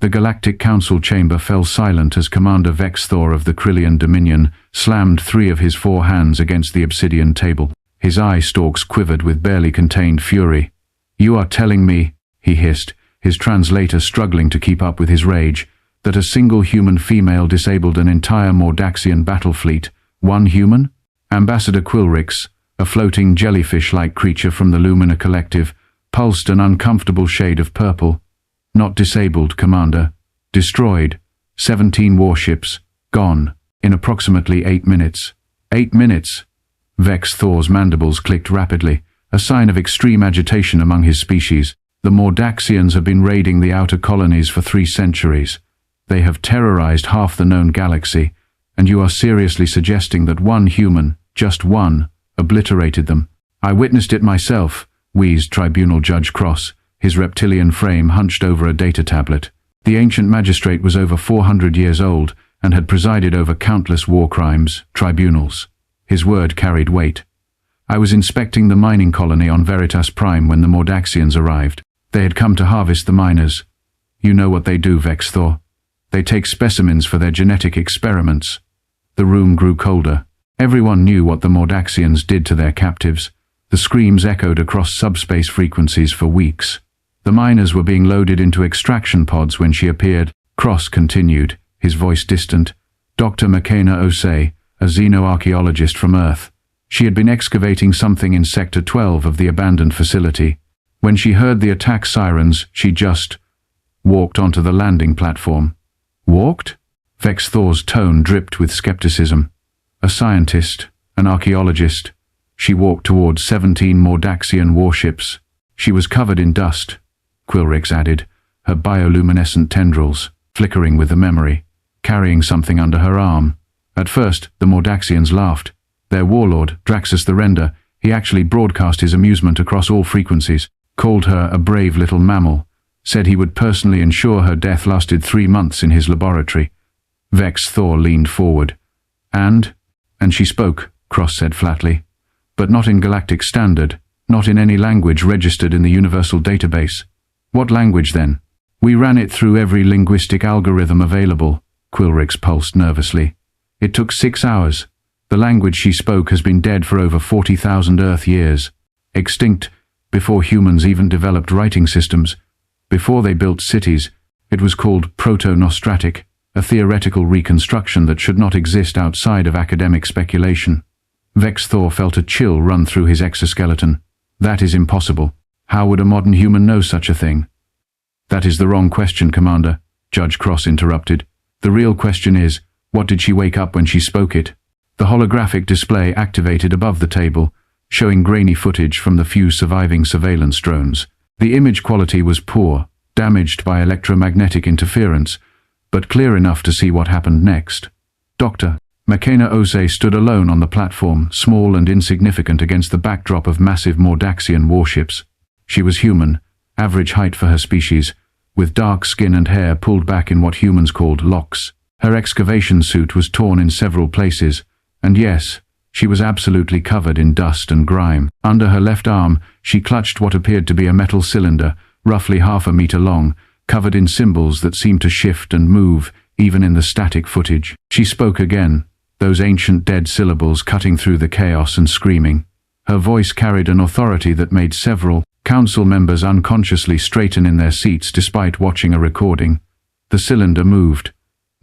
The Galactic Council chamber fell silent as Commander Vex Thor of the Krillian Dominion slammed 3 of his 4 hands against the obsidian table. His eye stalks quivered with barely contained fury. "You are telling me," he hissed, his translator struggling to keep up with his rage, "that a single human female disabled an entire Mordaxian battle fleet? One human?" Ambassador Quilrix, a floating jellyfish-like creature from the Lumina Collective, pulsed an uncomfortable shade of purple. "Not disabled, Commander. Destroyed. 17 warships. Gone. In approximately 8 minutes. 8 minutes!" Vex Thor's mandibles clicked rapidly, a sign of extreme agitation among his species. "The Mordaxians have been raiding the outer colonies for 3 centuries. They have terrorized half the known galaxy, and you are seriously suggesting that one human, just one, obliterated them?" "I witnessed it myself," wheezed Tribunal Judge Cross, his reptilian frame hunched over a data tablet. The ancient magistrate was over 400 years old and had presided over countless war crimes, tribunals. His word carried weight. "I was inspecting the mining colony on Veritas Prime when the Mordaxians arrived. They had come to harvest the miners. You know what they do, Vex Thor. They take specimens for their genetic experiments." The room grew colder. Everyone knew what the Mordaxians did to their captives. The screams echoed across subspace frequencies for weeks. The miners were being loaded into extraction pods when she appeared. Cross continued, his voice distant. "Dr. Makena Osei, a xenoarchaeologist from Earth. She had been excavating something in Sector 12 of the abandoned facility. When she heard the attack sirens, she just walked onto the landing platform." "Walked?" Vex Thor's tone dripped with skepticism. "A scientist, an archaeologist. She walked towards 17 Mordaxian warships. She was covered in dust," Quilrix added, her bioluminescent tendrils flickering with the memory, carrying something under her arm. At first, the Mordaxians laughed. Their warlord, Draxus the Render, he actually broadcast his amusement across all frequencies, called her a brave little mammal, said he would personally ensure her death lasted 3 months in his laboratory. Vex Thor leaned forward. And she spoke," Cross said flatly. "But not in Galactic Standard, not in any language registered in the Universal Database." "What language then?" "We ran it through every linguistic algorithm available," Quilrix pulsed nervously. "It took 6 hours. The language she spoke has been dead for over 40,000 Earth years. Extinct before humans even developed writing systems. Before they built cities, it was called Proto-Nostratic, a theoretical reconstruction that should not exist outside of academic speculation." Vex Thor felt a chill run through his exoskeleton. "That is impossible. How would a modern human know such a thing?" "That is the wrong question, Commander," Judge Cross interrupted. "The real question is, what did she wake up when she spoke it?" The holographic display activated above the table, showing grainy footage from the few surviving surveillance drones. The image quality was poor, damaged by electromagnetic interference, but clear enough to see what happened next. Dr. Makena Osei stood alone on the platform, small and insignificant against the backdrop of massive Mordaxian warships. She was human, average height for her species, with dark skin and hair pulled back in what humans called locks. Her excavation suit was torn in several places, and yes, she was absolutely covered in dust and grime. Under her left arm, she clutched what appeared to be a metal cylinder, roughly half a meter long, covered in symbols that seemed to shift and move, even in the static footage. She spoke again, those ancient dead syllables cutting through the chaos and screaming. Her voice carried an authority that made several council members unconsciously straighten in their seats despite watching a recording. The cylinder moved.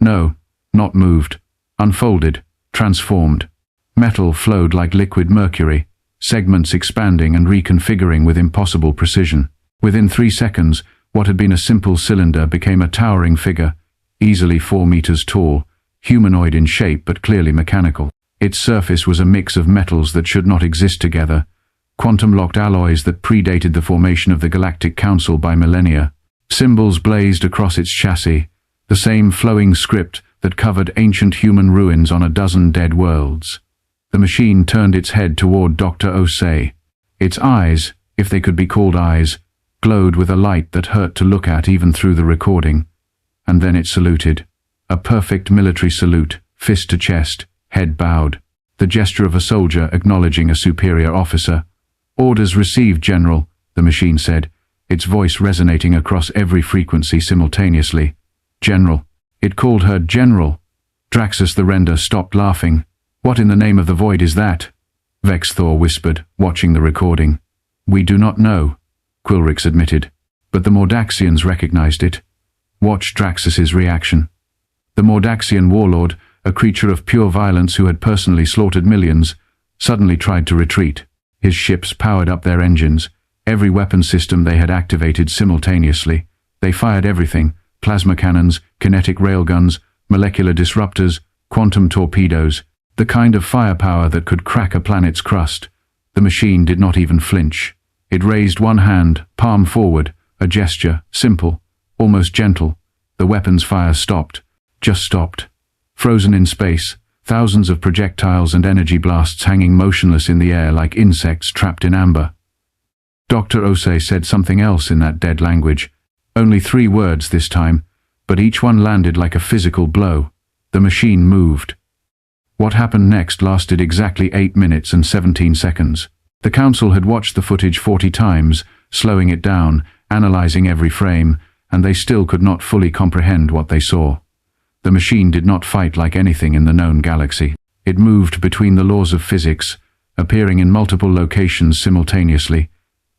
No, not moved. Unfolded, transformed. Metal flowed like liquid mercury, segments expanding and reconfiguring with impossible precision. Within 3 seconds, what had been a simple cylinder became a towering figure, easily 4 meters tall, humanoid in shape but clearly mechanical. Its surface was a mix of metals that should not exist together, quantum-locked alloys that predated the formation of the Galactic Council by millennia. Symbols blazed across its chassis, the same flowing script that covered ancient human ruins on a dozen dead worlds. The machine turned its head toward Dr. Osei. Its eyes, if they could be called eyes, glowed with a light that hurt to look at even through the recording. And then it saluted. A perfect military salute, fist to chest, head bowed. The gesture of a soldier acknowledging a superior officer. "Orders received, General," the machine said, its voice resonating across every frequency simultaneously. General. It called her General. Draxus the Render stopped laughing. What in the name of the void is that? Vexthor whispered, watching the recording. We do not know, Quilrix admitted. But the Mordaxians recognized it. Watch Draxus's reaction. The Mordaxian warlord, a creature of pure violence who had personally slaughtered millions, suddenly tried to retreat. His ships powered up their engines, every weapon system they had activated simultaneously. They fired everything: plasma cannons, kinetic railguns, molecular disruptors, quantum torpedoes, the kind of firepower that could crack a planet's crust. The machine did not even flinch. It raised one hand, palm forward, a gesture, simple, almost gentle. The weapon's fire stopped, just stopped. Frozen in space, thousands of projectiles and energy blasts hanging motionless in the air like insects trapped in amber. Dr. Osei said something else in that dead language. Only 3 words this time, but each one landed like a physical blow. The machine moved. What happened next lasted exactly 8 minutes and 17 seconds. The council had watched the footage 40 times, slowing it down, analyzing every frame, and they still could not fully comprehend what they saw. The machine did not fight like anything in the known galaxy. It moved between the laws of physics, appearing in multiple locations simultaneously.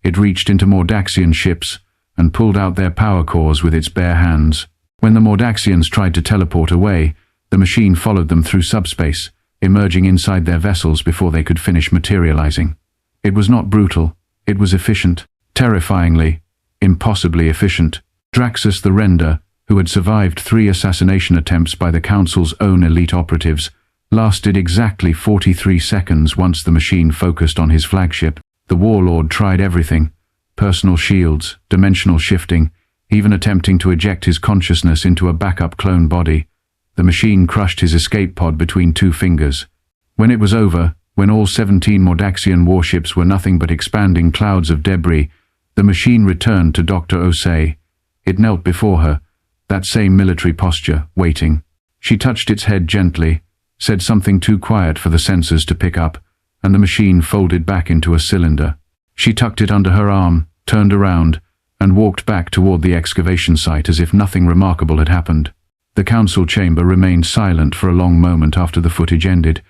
It reached into Mordaxian ships and pulled out their power cores with its bare hands. When the Mordaxians tried to teleport away, the machine followed them through subspace, emerging inside their vessels before they could finish materializing. It was not brutal, it was efficient, terrifyingly, impossibly efficient. Draxus the Render, who had survived 3 assassination attempts by the Council's own elite operatives, lasted exactly 43 seconds once the machine focused on his flagship. The warlord tried everything: personal shields, dimensional shifting, even attempting to eject his consciousness into a backup clone body. The machine crushed his escape pod between 2 fingers. When it was over, when all 17 Mordaxian warships were nothing but expanding clouds of debris, the machine returned to Dr. Osei. It knelt before her, that same military posture, waiting. She touched its head gently, said something too quiet for the sensors to pick up, and the machine folded back into a cylinder. She tucked it under her arm, turned around, and walked back toward the excavation site as if nothing remarkable had happened. The council chamber remained silent for a long moment after the footage ended.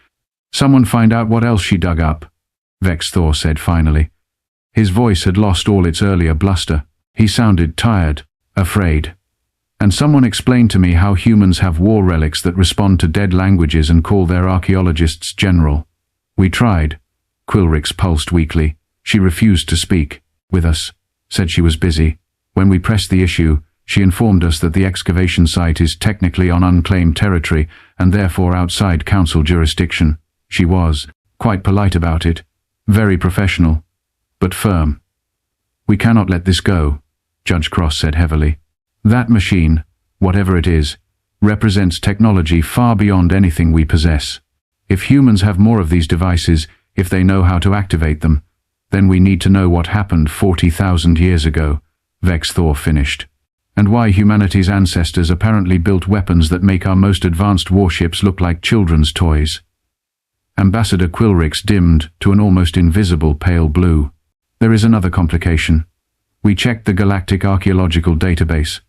Someone find out what else she dug up, Vexthor said finally. His voice had lost all its earlier bluster. He sounded tired, afraid. And someone explained to me how humans have war relics that respond to dead languages and call their archaeologists general. We tried. Quilrix pulsed weakly. She refused to speak. With us. Said she was busy. When we pressed the issue, she informed us that the excavation site is technically on unclaimed territory and therefore outside council jurisdiction. She was quite polite about it, very professional, but firm. We cannot let this go, Judge Cross said heavily. That machine, whatever it is, represents technology far beyond anything we possess. If humans have more of these devices, if they know how to activate them, then we need to know what happened 40,000 years ago, Vexthor finished. And why humanity's ancestors apparently built weapons that make our most advanced warships look like children's toys. Ambassador Quilrix dimmed to an almost invisible pale blue. There is another complication. We checked the Galactic archaeological database.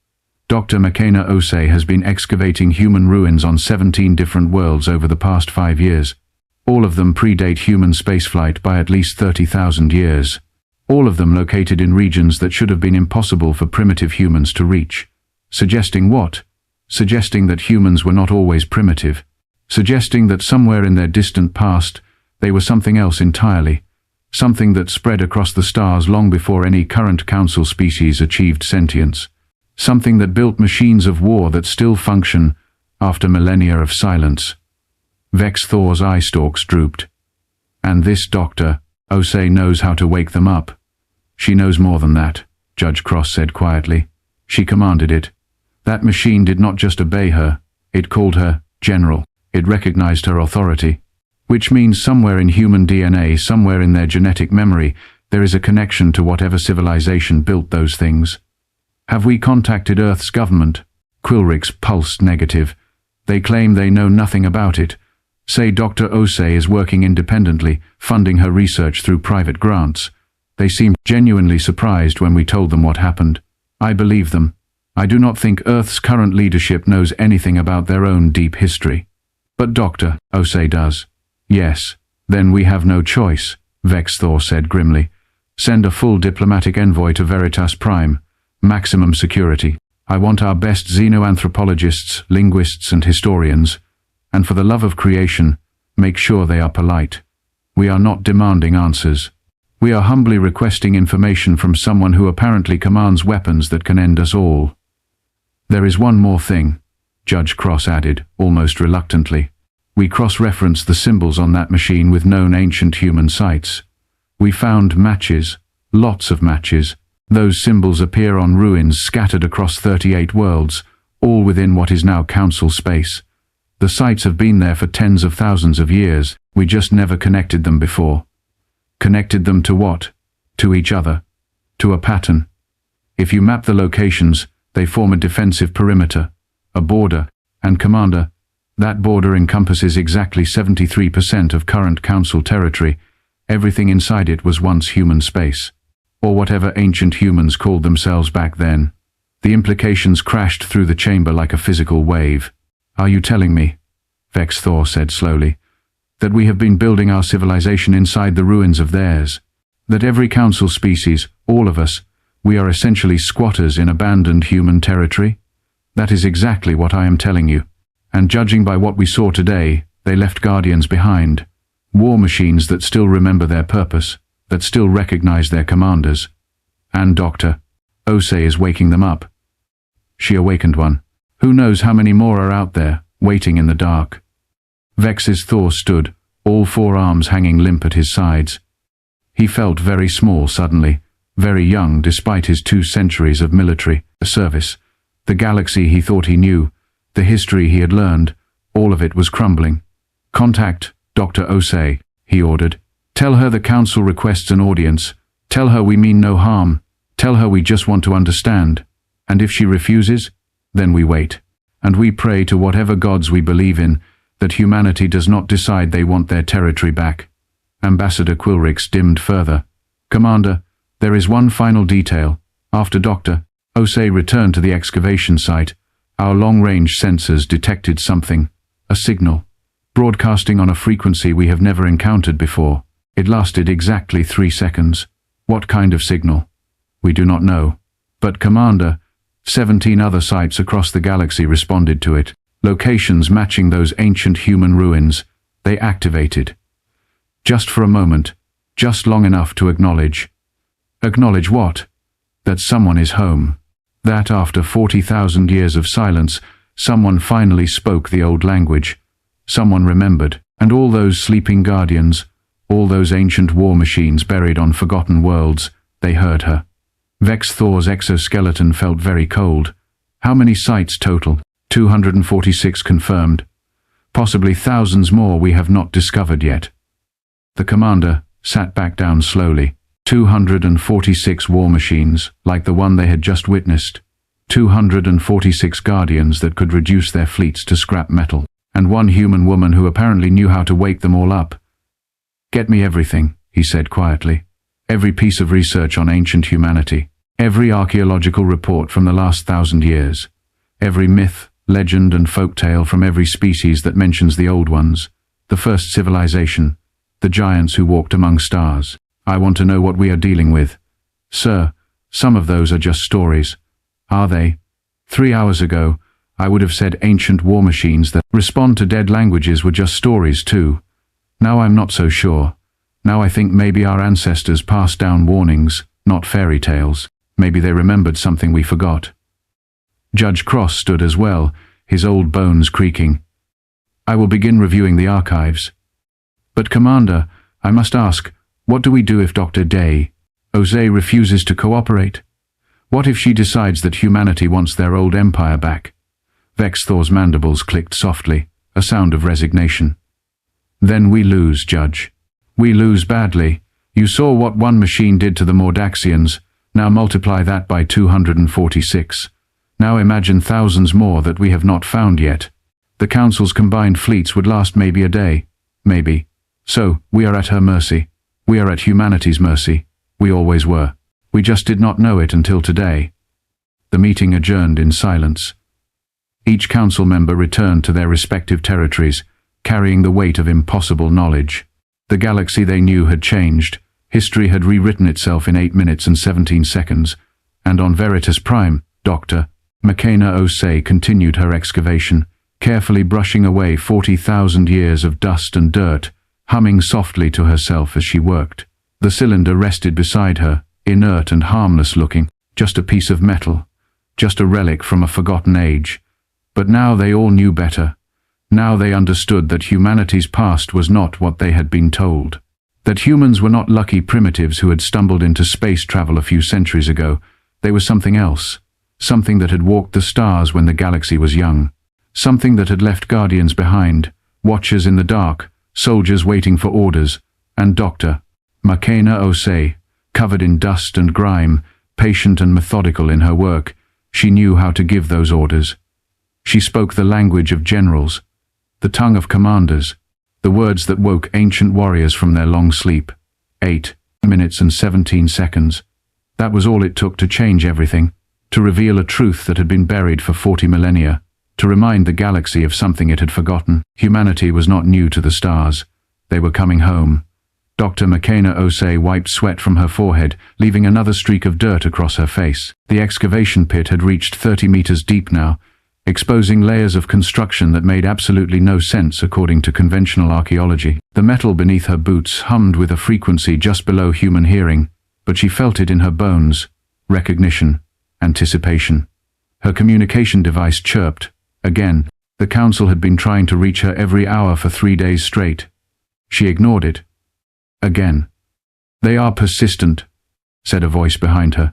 Dr. Makena Osei has been excavating human ruins on 17 different worlds over the past 5 years. All of them predate human spaceflight by at least 30,000 years. All of them located in regions that should have been impossible for primitive humans to reach. Suggesting what? Suggesting that humans were not always primitive. Suggesting that somewhere in their distant past, they were something else entirely. Something that spread across the stars long before any current council species achieved sentience. Something that built machines of war that still function after millennia of silence. Vexthor's eye stalks drooped. And this Dr. Osei knows how to wake them up. She knows more than that, Judge Cross said quietly. She commanded it. That machine did not just obey her, it called her General. It recognized her authority. Which means somewhere in human DNA, somewhere in their genetic memory, there is a connection to whatever civilization built those things. Have we contacted Earth's government? Quilrix pulsed negative. They claim they know nothing about it. Say Dr. Osei is working independently, funding her research through private grants. They seemed genuinely surprised when we told them what happened. I believe them. I do not think Earth's current leadership knows anything about their own deep history. But Dr. Osei does. Yes, then we have no choice, Vexthor said grimly. Send a full diplomatic envoy to Veritas Prime. Maximum security. I want our best xenoanthropologists, linguists and historians. And for the love of creation, make sure they are polite. We are not demanding answers. We are humbly requesting information from someone who apparently commands weapons that can end us all. There is one more thing, Judge Cross added, almost reluctantly. We cross-referenced the symbols on that machine with known ancient human sites. We found matches, lots of matches. Those symbols appear on ruins scattered across 38 worlds, all within what is now Council space. The sites have been there for tens of thousands of years. We just never connected them before. Connected them to what? To each other. To a pattern. If you map the locations, they form a defensive perimeter, a border, and Commander, that border encompasses exactly 73% of current Council territory. Everything inside it was once human space. Or whatever ancient humans called themselves back then. The implications crashed through the chamber like a physical wave. Are you telling me, Vexthor said slowly, that we have been building our civilization inside the ruins of theirs? That every Council species, all of us, we are essentially squatters in abandoned human territory? That is exactly what I am telling you. And judging by what we saw today, they left guardians behind. War machines that still remember their purpose, that still recognize their commanders. And Dr. Osei is waking them up. She awakened one. Who knows how many more are out there, waiting in the dark. Vex's Thor stood, all four arms hanging limp at his sides. He felt very small suddenly, very young despite his 2 centuries of military service. The galaxy he thought he knew, the history he had learned, all of it was crumbling. Contact Dr. Osei, he ordered. Tell her the Council requests an audience. Tell her we mean no harm. Tell her we just want to understand. And if she refuses, then we wait. And we pray to whatever gods we believe in, that humanity does not decide they want their territory back. Ambassador Quilrix dimmed further. Commander, there is one final detail. After Dr. Osei returned to the excavation site, our long-range sensors detected something, a signal, broadcasting on a frequency we have never encountered before. It lasted exactly 3 seconds. What kind of signal? We do not know. But Commander, 17 other sites across the galaxy responded to it. Locations matching those ancient human ruins. They activated. Just for a moment, just long enough to acknowledge. Acknowledge what? That someone is home. That after 40,000 years of silence, someone finally spoke the old language. Someone remembered. And all those sleeping guardians, all those ancient war machines buried on forgotten worlds, they heard her. Vexthor's exoskeleton felt very cold. How many sites total? 246 confirmed. Possibly thousands more we have not discovered yet. The commander sat back down slowly. 246 war machines, like the one they had just witnessed. 246 guardians that could reduce their fleets to scrap metal. And one human woman who apparently knew how to wake them all up. Get me everything, he said quietly. Every piece of research on ancient humanity. Every archaeological report from the last 1,000 years. Every myth, legend and folktale from every species that mentions the old ones. The first civilization. The giants who walked among stars. I want to know what we are dealing with. Sir, some of those are just stories. Are they? 3 hours ago, I would have said ancient war machines that respond to dead languages were just stories too. Now I'm not so sure. Now I think maybe our ancestors passed down warnings, not fairy tales. Maybe they remembered something we forgot. Judge Cross stood as well, his old bones creaking. I will begin reviewing the archives. But Commander, I must ask, what do we do if Dr. Osei refuses to cooperate? What if she decides that humanity wants their old empire back? Vexthor's mandibles clicked softly, a sound of resignation. Then we lose, Judge. We lose badly. You saw what one machine did to the Mordaxians. Now multiply that by 246. Now imagine thousands more that we have not found yet. The Council's combined fleets would last maybe a day. Maybe. So, we are at her mercy. We are at humanity's mercy. We always were. We just did not know it until today. The meeting adjourned in silence. Each council member returned to their respective territories, carrying the weight of impossible knowledge. The galaxy they knew had changed. History had rewritten itself in 8 minutes and 17 seconds, and on Veritas Prime, Dr. Makena Osei continued her excavation, carefully brushing away 40,000 years of dust and dirt, humming softly to herself as she worked. The cylinder rested beside her, inert and harmless looking, just a piece of metal, just a relic from a forgotten age. But now they all knew better. Now they understood that humanity's past was not what they had been told. That humans were not lucky primitives who had stumbled into space travel a few centuries ago. They were something else. Something that had walked the stars when the galaxy was young. Something that had left guardians behind, watchers in the dark, soldiers waiting for orders, and Dr. Makena Osei, covered in dust and grime, patient and methodical in her work. She knew how to give those orders. She spoke the language of generals, the tongue of commanders, the words that woke ancient warriors from their long sleep. 8 minutes and 17 seconds. That was all it took to change everything, to reveal a truth that had been buried for 40 millennia, to remind the galaxy of something it had forgotten. Humanity was not new to the stars. They were coming home. Dr. Makena Osei wiped sweat from her forehead, leaving another streak of dirt across her face. The excavation pit had reached 30 meters deep now, exposing layers of construction that made absolutely no sense according to conventional archaeology. The metal beneath her boots hummed with a frequency just below human hearing, but she felt it in her bones. Recognition, anticipation. Her communication device chirped. Again, the council had been trying to reach her every hour for 3 days straight. She ignored it. Again. "They are persistent," said a voice behind her.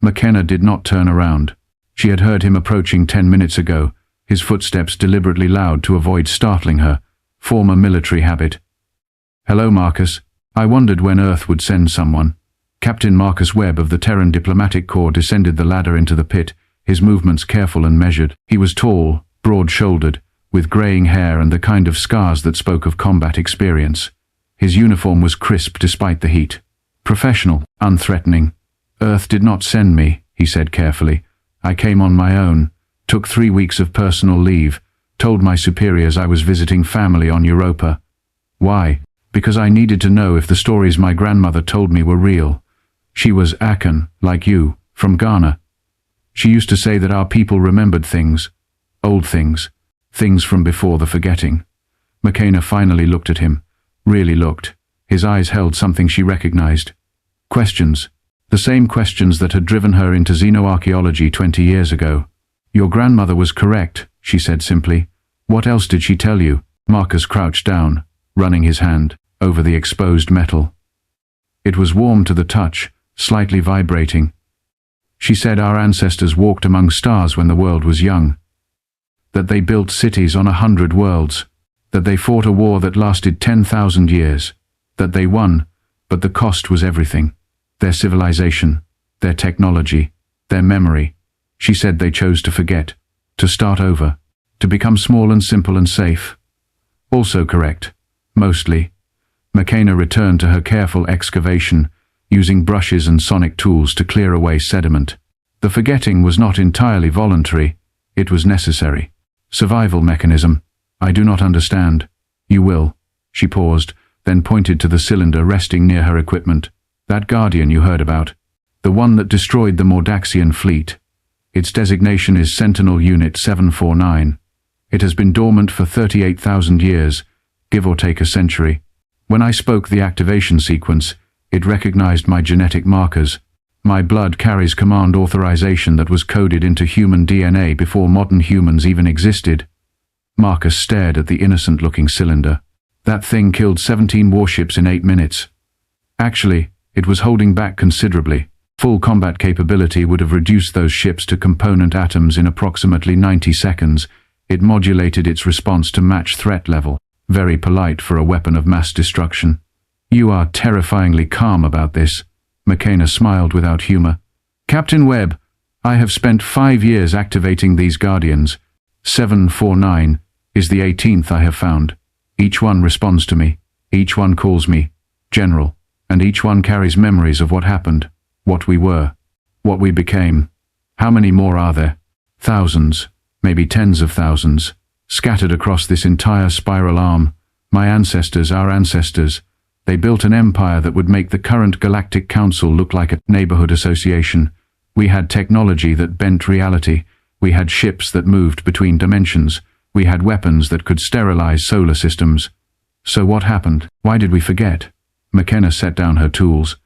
Makena did not turn around. She had heard him approaching 10 minutes ago, his footsteps deliberately loud to avoid startling her, former military habit. "Hello, Marcus. I wondered when Earth would send someone." Captain Marcus Webb of the Terran Diplomatic Corps descended the ladder into the pit, his movements careful and measured. He was tall, broad-shouldered, with graying hair and the kind of scars that spoke of combat experience. His uniform was crisp despite the heat. Professional, unthreatening. "Earth did not send me," he said carefully. "I came on my own, took 3 weeks of personal leave, told my superiors I was visiting family on Europa. Why? Because I needed to know if the stories my grandmother told me were real. She was Akan, like you, from Ghana. She used to say that our people remembered things, old things, things from before the forgetting." Makena finally looked at him, really looked. His eyes held something she recognized. Questions. The same questions that had driven her into xenoarchaeology 20 years ago. "Your grandmother was correct," she said simply. "What else did she tell you?" Marcus crouched down, running his hand over the exposed metal. It was warm to the touch, slightly vibrating. "She said our ancestors walked among stars when the world was young. That they built cities on 100 worlds. That they fought a war that lasted 10,000 years. That they won, but the cost was everything. Their civilization, their technology, their memory. She said they chose to forget, to start over, to become small and simple and safe." Also correct. Mostly. Makena returned to her careful excavation, using brushes and sonic tools to clear away sediment. The forgetting was not entirely voluntary, it was necessary. Survival mechanism. "I do not understand." "You will." She paused, then pointed to the cylinder resting near her equipment. "That Guardian you heard about. The one that destroyed the Mordaxian fleet. Its designation is Sentinel Unit 749. It has been dormant for 38,000 years, give or take a century. When I spoke the activation sequence, it recognized my genetic markers. My blood carries command authorization that was coded into human DNA before modern humans even existed." Marcus stared at the innocent-looking cylinder. "That thing killed 17 warships in 8 minutes. Actually, it was holding back considerably. Full combat capability would have reduced those ships to component atoms in approximately 90 seconds. It modulated its response to match threat level. Very polite for a weapon of mass destruction." "You are terrifyingly calm about this." Makena smiled without humor. "Captain Webb, I have spent 5 years activating these Guardians. 749 is the 18th I have found. Each one responds to me. Each one calls me General. And each one carries memories of what happened, what we were, what we became. How many more are there? Thousands, maybe tens of thousands, scattered across this entire spiral arm. My ancestors, our ancestors, they built an empire that would make the current Galactic Council look like a neighborhood association. We had technology that bent reality. We had ships that moved between dimensions. We had weapons that could sterilize solar systems. So what happened? Why did we forget? Makena set down her tools.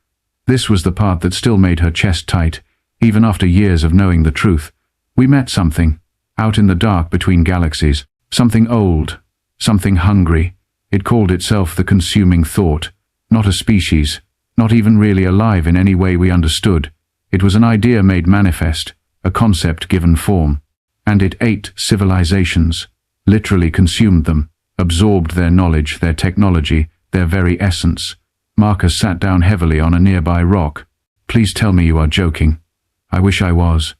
This was the part that still made her chest tight, even after years of knowing the truth. We met something, out in the dark between galaxies. Something old, something hungry. It called itself the consuming thought. Not a species, not even really alive in any way we understood. It was an idea made manifest, a concept given form. And it ate civilizations, literally consumed them, absorbed their knowledge, their technology, their very essence. Marcus sat down heavily on a nearby rock. Please tell me you are joking. I wish I was.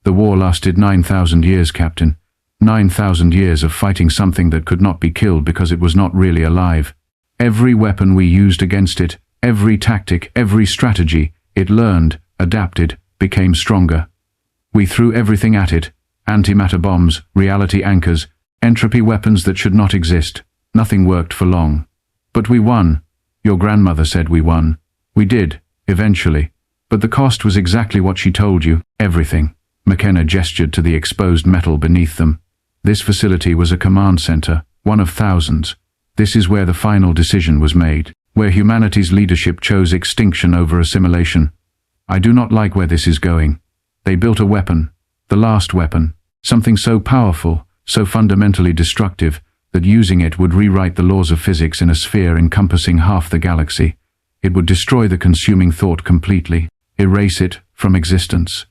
The war lasted 9,000 years, Captain. 9,000 years of fighting something that could not be killed because it was not really alive. Every weapon we used against it, every tactic, every strategy, it learned, adapted, became stronger. We threw everything at it, antimatter bombs, reality anchors, entropy weapons that should not exist. Nothing worked for long. But we won. Your grandmother said we won. We did, eventually. But the cost was exactly what she told you, everything. Makena gestured to the exposed metal beneath them. This facility was a command center, one of thousands. This is where the final decision was made, where humanity's leadership chose extinction over assimilation. I do not like where this is going. They built a weapon, the last weapon, something so powerful, so fundamentally destructive, that using it would rewrite the laws of physics in a sphere encompassing half the galaxy. It would destroy the consuming thought completely, erase it from existence.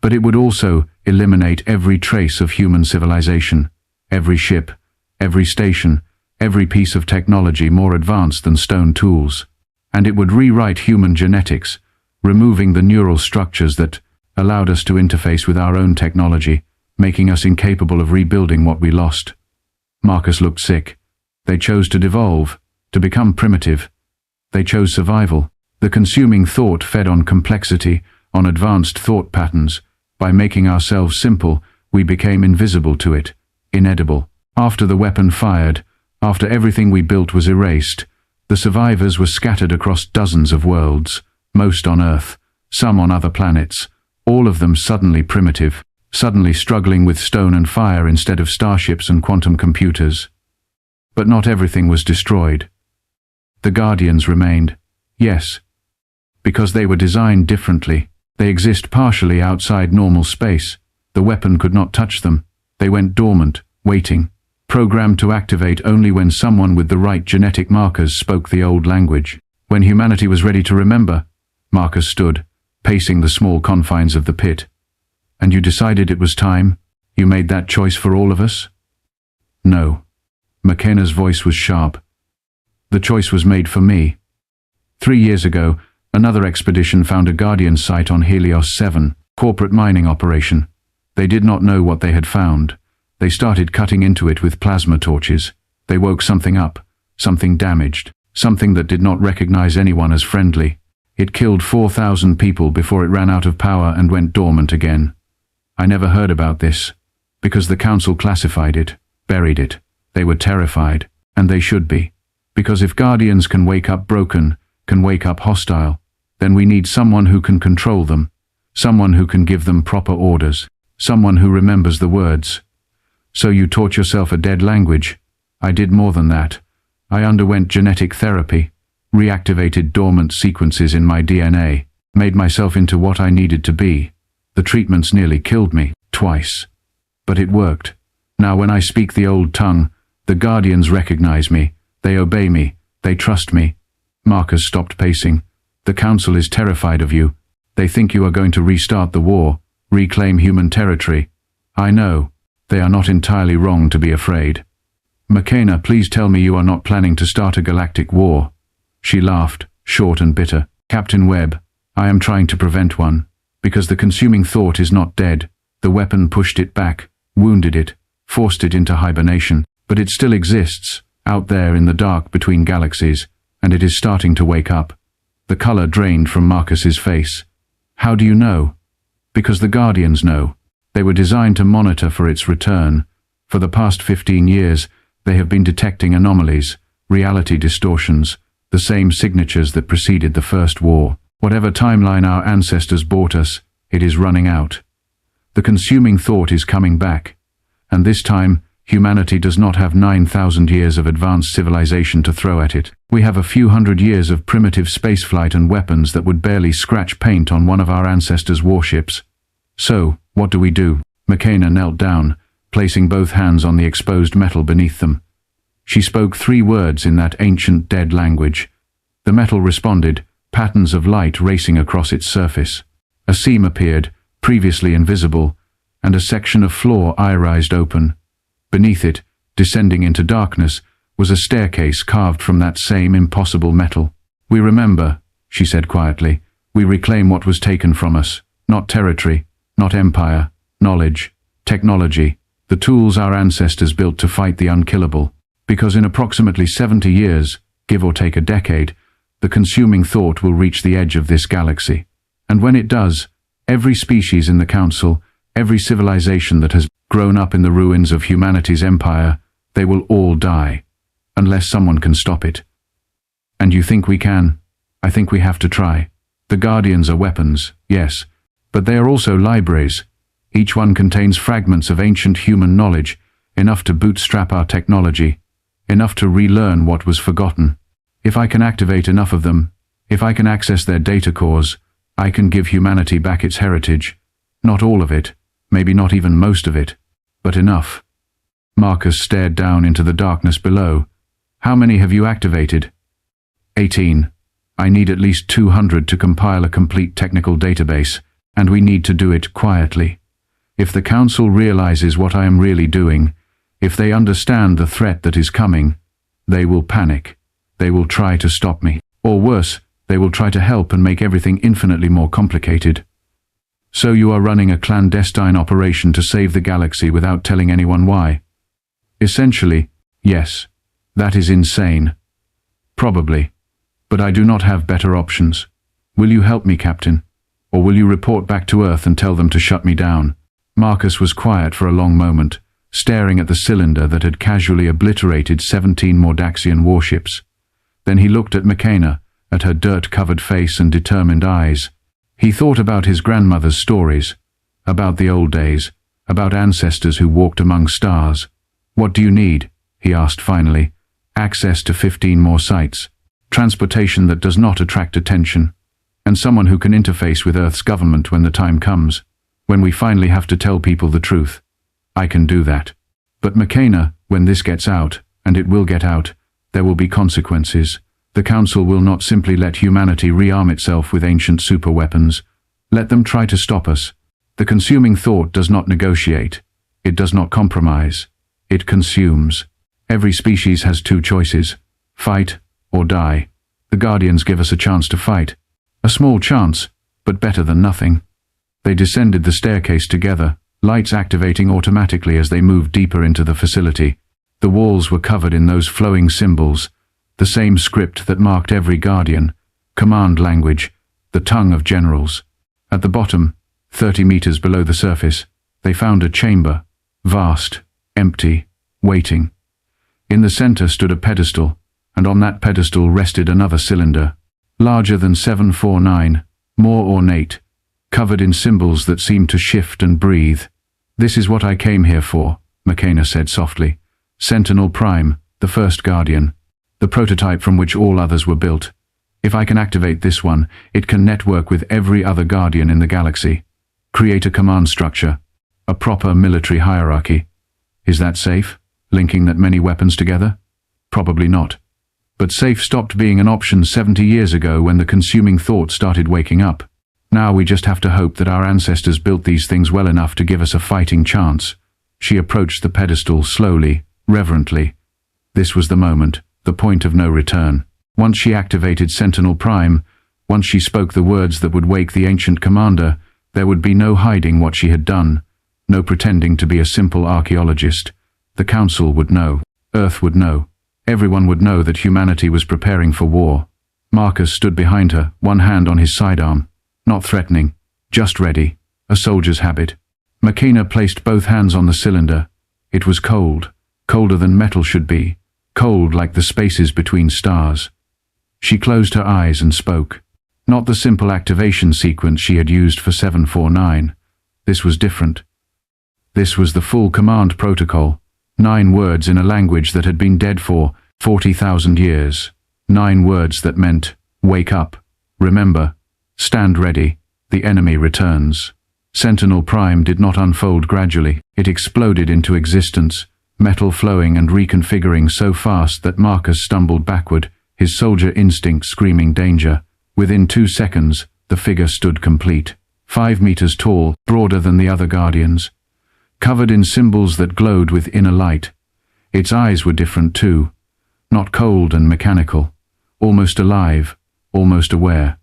But it would also eliminate every trace of human civilization, every ship, every station, every piece of technology more advanced than stone tools. And it would rewrite human genetics, removing the neural structures that allowed us to interface with our own technology, making us incapable of rebuilding what we lost. Marcus looked sick. They chose to devolve, to become primitive. They chose survival. The consuming thought fed on complexity, on advanced thought patterns. By making ourselves simple, we became invisible to it, inedible. After the weapon fired, after everything we built was erased, the survivors were scattered across dozens of worlds, most on Earth, some on other planets, all of them suddenly primitive, suddenly struggling with stone and fire instead of starships and quantum computers. But not everything was destroyed. The Guardians remained, yes, because they were designed differently. They exist partially outside normal space. The weapon could not touch them. They went dormant, waiting, programmed to activate only when someone with the right genetic markers spoke the old language. When humanity was ready to remember, Marcus stood, pacing the small confines of the pit. And you decided it was time? You made that choice for all of us? No. Makena's voice was sharp. The choice was made for me. 3 years ago, another expedition found a Guardian site on Helios 7, corporate mining operation. They did not know what they had found. They started cutting into it with plasma torches. They woke something up, something damaged, something that did not recognize anyone as friendly. It killed 4,000 people before it ran out of power and went dormant again. I never heard about this, because the Council classified it, buried it. They were terrified, and they should be. Because if Guardians can wake up broken, can wake up hostile, then we need someone who can control them, someone who can give them proper orders, someone who remembers the words. So you taught yourself a dead language. I did more than that. I underwent genetic therapy, reactivated dormant sequences in my DNA, made myself into what I needed to be. The treatments nearly killed me, twice. But it worked. Now when I speak the old tongue, the Guardians recognize me, they obey me, they trust me. Marcus stopped pacing. The Council is terrified of you. They think you are going to restart the war, reclaim human territory. I know. They are not entirely wrong to be afraid. Makena, please tell me you are not planning to start a galactic war. She laughed, short and bitter. Captain Webb, I am trying to prevent one. Because the consuming thought is not dead. The weapon pushed it back, wounded it, forced it into hibernation. But it still exists, out there in the dark between galaxies, and it is starting to wake up. The color drained from Marcus's face. How do you know? Because the Guardians know. They were designed to monitor for its return. For the past 15 years, they have been detecting anomalies, reality distortions, the same signatures that preceded the First War. Whatever timeline our ancestors bought us, it is running out. The consuming thought is coming back. And this time, humanity does not have 9,000 years of advanced civilization to throw at it. We have a few hundred years of primitive spaceflight and weapons that would barely scratch paint on one of our ancestors' warships. So, what do we do? Makena knelt down, placing both hands on the exposed metal beneath them. She spoke 3 words in that ancient dead language. The metal responded, patterns of light racing across its surface. A seam appeared, previously invisible, and a section of floor irised open. Beneath it, descending into darkness, was a staircase carved from that same impossible metal. "We remember," she said quietly. "We reclaim what was taken from us. Not territory, not empire, knowledge, technology, the tools our ancestors built to fight the unkillable. Because in approximately 70 years, give or take a decade, the consuming thought will reach the edge of this galaxy. And when it does, every species in the Council, every civilization that has grown up in the ruins of humanity's empire, they will all die, unless someone can stop it. And you think we can? I think we have to try. The Guardians are weapons, yes, but they are also libraries. Each one contains fragments of ancient human knowledge, enough to bootstrap our technology, enough to relearn what was forgotten. If I can activate enough of them, if I can access their data cores, I can give humanity back its heritage. Not all of it, maybe not even most of it, but enough." Marcus stared down into the darkness below. "How many have you activated?" 18. "I need at least 200 to compile a complete technical database, and we need to do it quietly. If the Council realizes what I am really doing, if they understand the threat that is coming, they will panic. They will try to stop me. Or worse, they will try to help and make everything infinitely more complicated." "So you are running a clandestine operation to save the galaxy without telling anyone why?" "Essentially, yes. That is insane." "Probably. But I do not have better options. Will you help me, Captain? Or will you report back to Earth and tell them to shut me down?" Marcus was quiet for a long moment, staring at the cylinder that had casually obliterated 17 Mordaxian warships. Then he looked at Makena, at her dirt-covered face and determined eyes. He thought about his grandmother's stories, about the old days, about ancestors who walked among stars. "What do you need?" he asked finally. "Access to 15 more sites, transportation that does not attract attention, and someone who can interface with Earth's government when the time comes, when we finally have to tell people the truth. I can do that. But Makena, when this gets out, and it will get out, there will be consequences. The Council will not simply let humanity rearm itself with ancient superweapons. Let them try to stop us. The consuming thought does not negotiate. It does not compromise. It consumes. Every species has 2 choices: fight or die. The Guardians give us a chance to fight. A small chance, but better than nothing." They descended the staircase together, lights activating automatically as they moved deeper into the facility. The walls were covered in those flowing symbols, the same script that marked every Guardian, command language, the tongue of generals. At the bottom, 30 meters below the surface, they found a chamber, vast, empty, waiting. In the center stood a pedestal, and on that pedestal rested another cylinder, larger than 749, more ornate, covered in symbols that seemed to shift and breathe. "This is what I came here for," Makena said softly. "Sentinel Prime, the first Guardian, the prototype from which all others were built. If I can activate this one, it can network with every other Guardian in the galaxy. Create a command structure, a proper military hierarchy. Is that safe, linking that many weapons together? Probably not. But safe stopped being an option 70 years ago when the consuming thought started waking up. Now we just have to hope that our ancestors built these things well enough to give us a fighting chance." She approached the pedestal slowly, reverently. This was the moment, the point of no return. Once she activated Sentinel Prime, once she spoke the words that would wake the ancient commander, there would be no hiding what she had done, no pretending to be a simple archaeologist. The Council would know. Earth would know. Everyone would know that humanity was preparing for war. Marcus stood behind her, one hand on his sidearm. Not threatening, just ready. a soldier's habit. Makena placed both hands on the cylinder. It was cold, colder than metal should be, cold like the spaces between stars. She closed her eyes and spoke. Not the simple activation sequence she had used for 749. This was different. This was the full command protocol. 9 words in a language that had been dead for 40,000 years. 9 words that meant, wake up, remember, stand ready, the enemy returns. Sentinel Prime did not unfold gradually. It exploded into existence, metal flowing and reconfiguring so fast that Marcus stumbled backward, his soldier instinct screaming danger. Within 2 seconds, the figure stood complete. 5 meters tall, broader than the other Guardians, covered in symbols that glowed with inner light. Its eyes were different too, not cold and mechanical, almost alive, almost aware.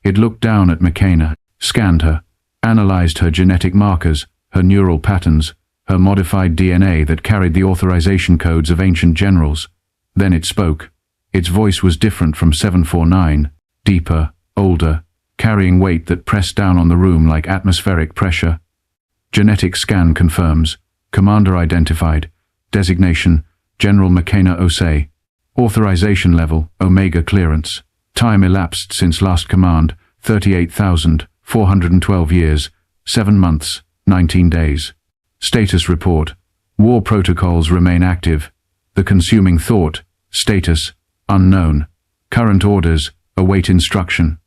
It looked down at Makena, scanned her, analyzed her genetic markers, her neural patterns, her modified DNA that carried the authorization codes of ancient generals. Then it spoke. Its voice was different from 749, deeper, older, carrying weight that pressed down on the room like atmospheric pressure. Genetic scan confirms. Commander identified. Designation, General Makena Osei. Authorization level, Omega clearance. Time elapsed since last command, 38,412 years, 7 months, 19 days. Status report. War protocols remain active. The consuming thought, status, unknown. Current orders, await instruction.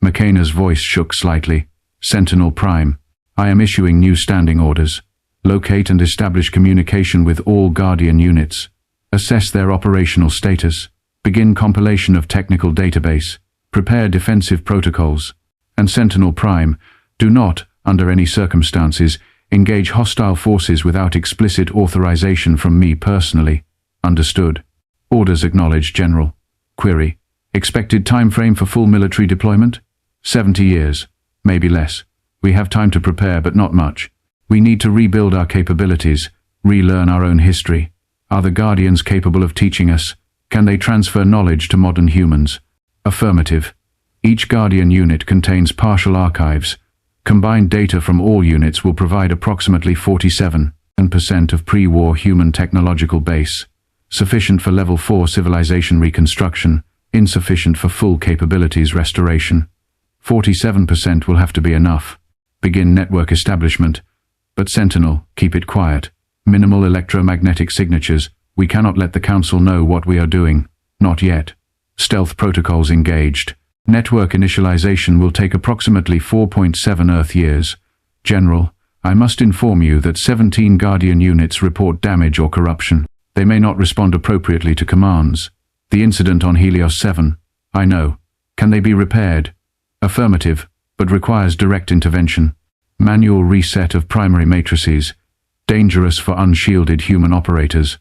Makena's voice shook slightly. Sentinel Prime. I am issuing new standing orders. Locate and establish communication with all Guardian units. Assess their operational status. Begin compilation of technical database. Prepare defensive protocols. And Sentinel Prime, do not, under any circumstances, engage hostile forces without explicit authorization from me personally. Understood. Orders acknowledged, General. Query. Expected time frame for full military deployment? 70 years. Maybe less. We have time to prepare, but not much. We need to rebuild our capabilities, relearn our own history. Are the Guardians capable of teaching us? Can they transfer knowledge to modern humans? Affirmative. Each Guardian unit contains partial archives. Combined data from all units will provide approximately 47% of pre-war human technological base. Sufficient for Level 4 civilization reconstruction, insufficient for full capabilities restoration. 47% will have to be enough. Begin network establishment. But Sentinel, keep it quiet. Minimal electromagnetic signatures. We cannot let the Council know what we are doing. Not yet. Stealth protocols engaged. Network initialization will take approximately 4.7 Earth years. General, I must inform you that 17 Guardian units report damage or corruption. They may not respond appropriately to commands. The incident on Helios 7. I know. Can they be repaired? Affirmative, but requires direct intervention. Manual reset of primary matrices. Dangerous for unshielded human operators.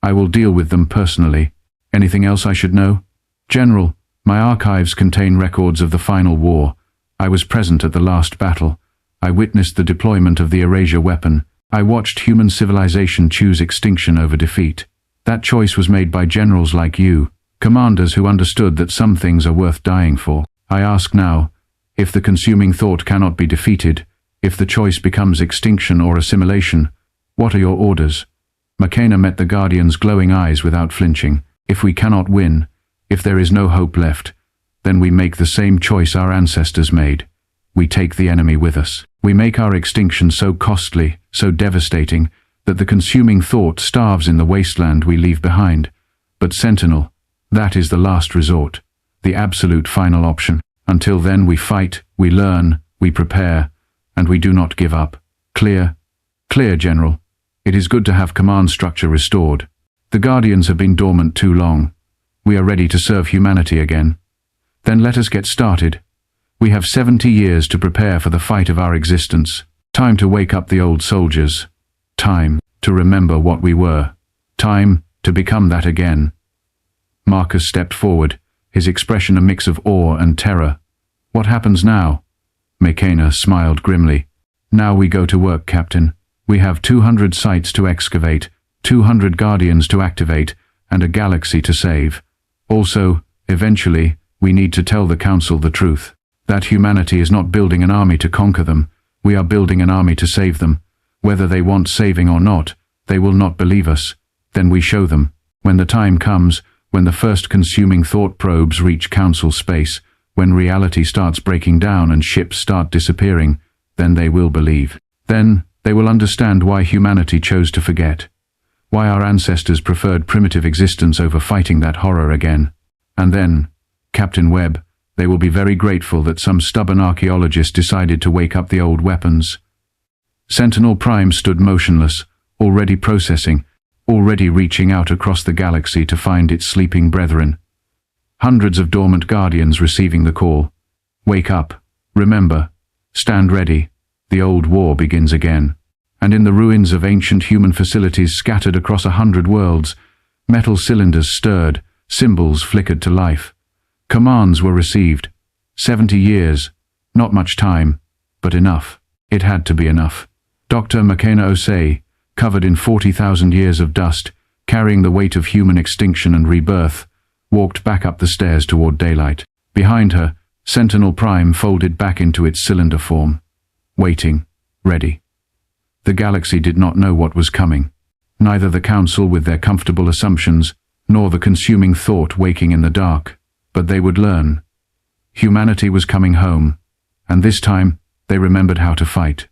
I will deal with them personally. Anything else I should know? General, my archives contain records of the final war. I was present at the last battle. I witnessed the deployment of the erasure weapon. I watched human civilization choose extinction over defeat. That choice was made by generals like you, commanders who understood that some things are worth dying for. I ask now, if the consuming thought cannot be defeated, if the choice becomes extinction or assimilation, what are your orders? Makena met the Guardian's glowing eyes without flinching. If we cannot win, if there is no hope left, then we make the same choice our ancestors made. We take the enemy with us. We make our extinction so costly, so devastating, that the consuming thought starves in the wasteland we leave behind. But Sentinel, that is the last resort, the absolute final option. Until then we fight, we learn, we prepare, and we do not give up. Clear? Clear, General. It is good to have command structure restored. The Guardians have been dormant too long. We are ready to serve humanity again. Then let us get started. We have 70 years to prepare for the fight of our existence. Time to wake up the old soldiers. Time to remember what we were. Time to become that again. Marcus stepped forward, his expression a mix of awe and terror. What happens now? Makena smiled grimly. Now we go to work, Captain. We have 200 sites to excavate, 200 Guardians to activate, and a galaxy to save. Also, eventually, we need to tell the Council the truth. That humanity is not building an army to conquer them. We are building an army to save them. Whether they want saving or not, they will not believe us. Then we show them. When the time comes, when the first consuming thought probes reach Council space, when reality starts breaking down and ships start disappearing, then they will believe. Then, they will understand why humanity chose to forget. Why our ancestors preferred primitive existence over fighting that horror again. And then, Captain Webb, they will be very grateful that some stubborn archaeologist decided to wake up the old weapons. Sentinel Prime stood motionless, already processing, already reaching out across the galaxy to find its sleeping brethren. Hundreds of dormant guardians receiving the call. Wake up. Remember. Stand ready. The old war begins again. And in the ruins of ancient human facilities scattered across 100 worlds, metal cylinders stirred, symbols flickered to life. Commands were received. 70 years. Not much time, but enough. It had to be enough. Dr. Makena Osei, covered in 40,000 years of dust, carrying the weight of human extinction and rebirth, walked back up the stairs toward daylight. Behind her, Sentinel Prime folded back into its cylinder form. Waiting. Ready. The galaxy did not know what was coming. Neither the Council with their comfortable assumptions, nor the consuming thought waking in the dark. But they would learn. Humanity was coming home, and this time they remembered how to fight.